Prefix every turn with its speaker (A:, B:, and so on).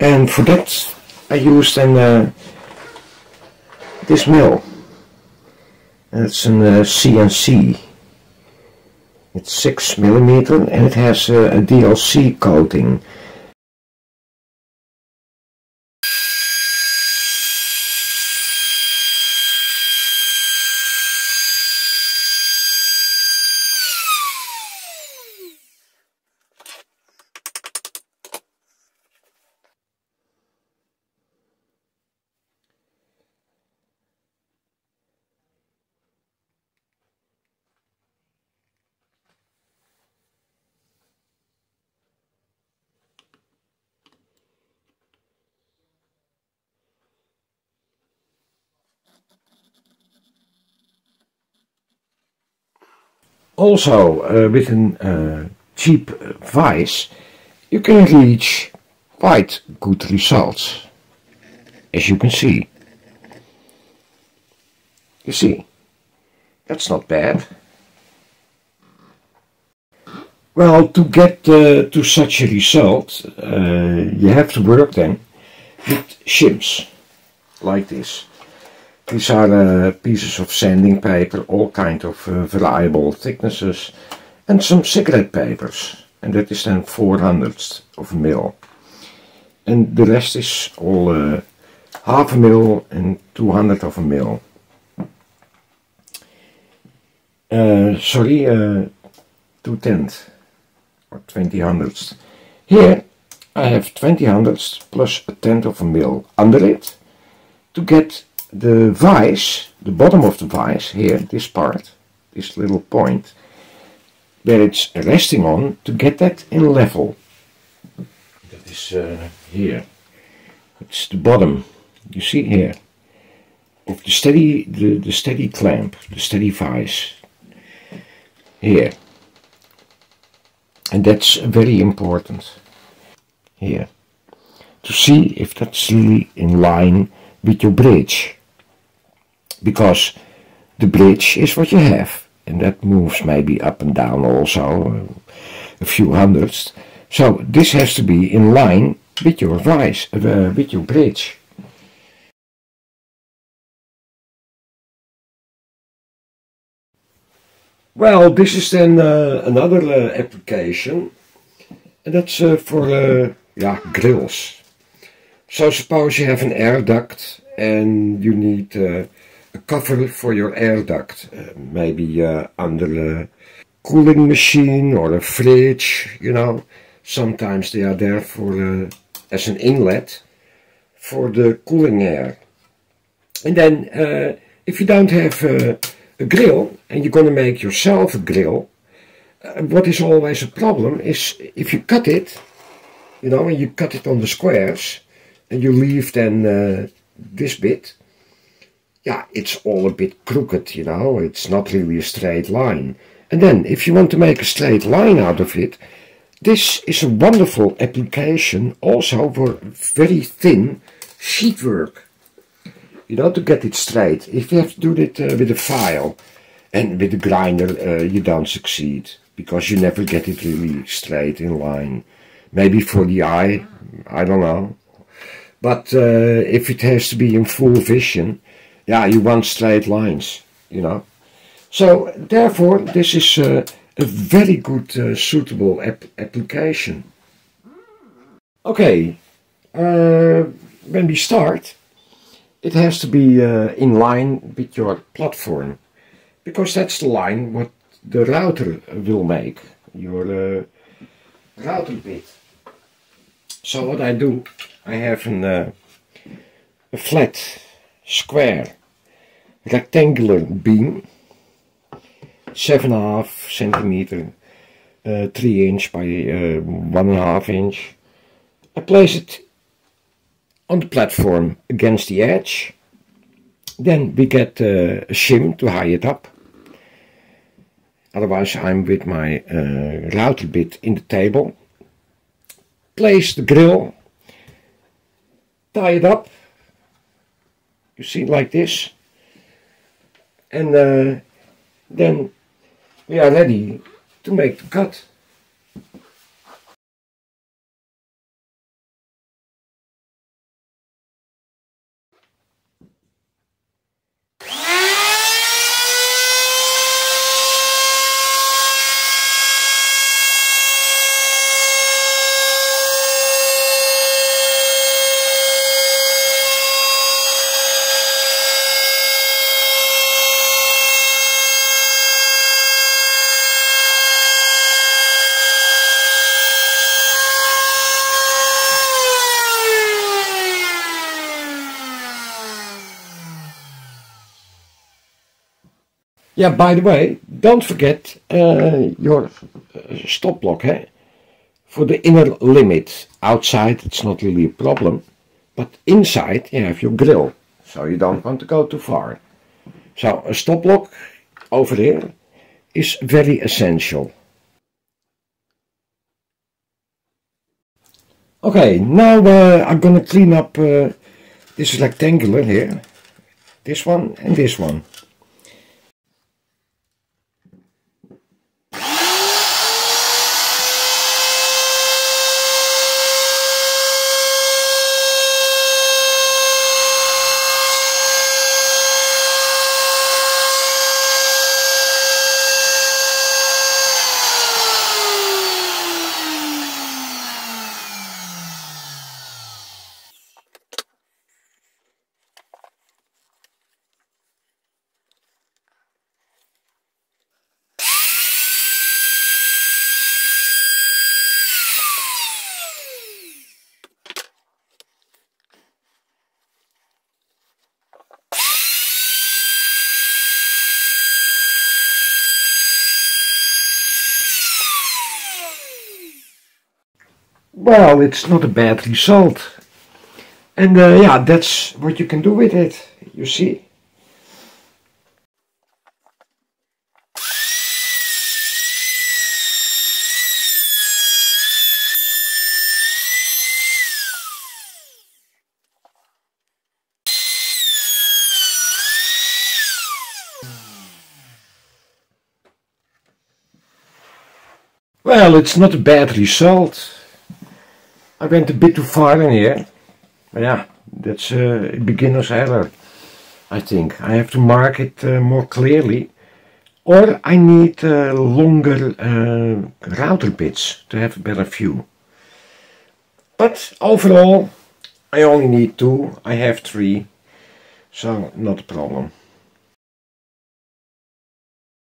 A: And for that I used this mill. It's an CNC. It's 6mm and it has a DLC coating. Also, with a cheap vise, you can reach quite good results, as you can see. You see, that's not bad. Well, to get to such a result, you have to work then with shims, like this. These are pieces of sanding paper, all kind of variable thicknesses, and some cigarette papers, and that is then 400ths of a mil. And the rest is all half a mil and 200th of a mil. Sorry, 2/10 or 20/100ths. Here I have 20/100ths plus a 1/10 of a mil under it to get the vise, the bottom of the vise, here, this part, this little point, where it's resting on, to get that in level. That is here. It's the bottom, you see here, of the steady clamp, the steady vise, here. And that's very important, here, to see if that's really in line with your bridge. Because the bridge is what you have, and that moves maybe up and down also, a few hundredths. So this has to be in line with your vise, with your bridge. Well, this is then another application, and that's for grills. So suppose you have an air duct and you need a cover for your air duct, maybe under a cooling machine or a fridge, you know. Sometimes they are there for as an inlet for the cooling air. And then if you don't have a grill and you're going to make yourself a grill, what is always a problem is if you cut it, you know, and you cut it on the squares and you leave then this bit, yeah, it's all a bit crooked, you know, it's not really a straight line. And then if you want to make a straight line out of it, this is a wonderful application also for very thin sheetwork, you know, to get it straight. If you have to do it with a file and with a grinder, you don't succeed, because you never get it really straight in line. Maybe for the eye, I don't know. But if it has to be in full vision, yeah, you want straight lines, you know. So therefore this is a very good suitable application. Okay, when we start, it has to be in line with your platform, because that's the line what the router will make, your router bit. So what I do, I have a flat, square, rectangular beam, 7.5 centimeter, 3 inch by 1.5 inch. I place it on the platform against the edge. Then we get a shim to high it up. Otherwise I'm with my router bit in the table. Place the grill, tie it up, you see, like this, and then we are ready to make the cut. Yeah, by the way, don't forget your stop block, eh? For the inner limit. Outside it's not really a problem, but inside you have your grill, so you don't want to go too far. So a stop block over here is very essential. Okay, now I'm gonna clean up this rectangular here, this one and this one. Well, it's not a bad result. And yeah, that's what you can do with it, you see. Well, it's not a bad result. I went a bit too far in here. But yeah, that's a beginner's error, I think. I have to mark it more clearly. Or I need longer router bits to have a better view. But overall, I only need 2. I have 3. So, not a problem.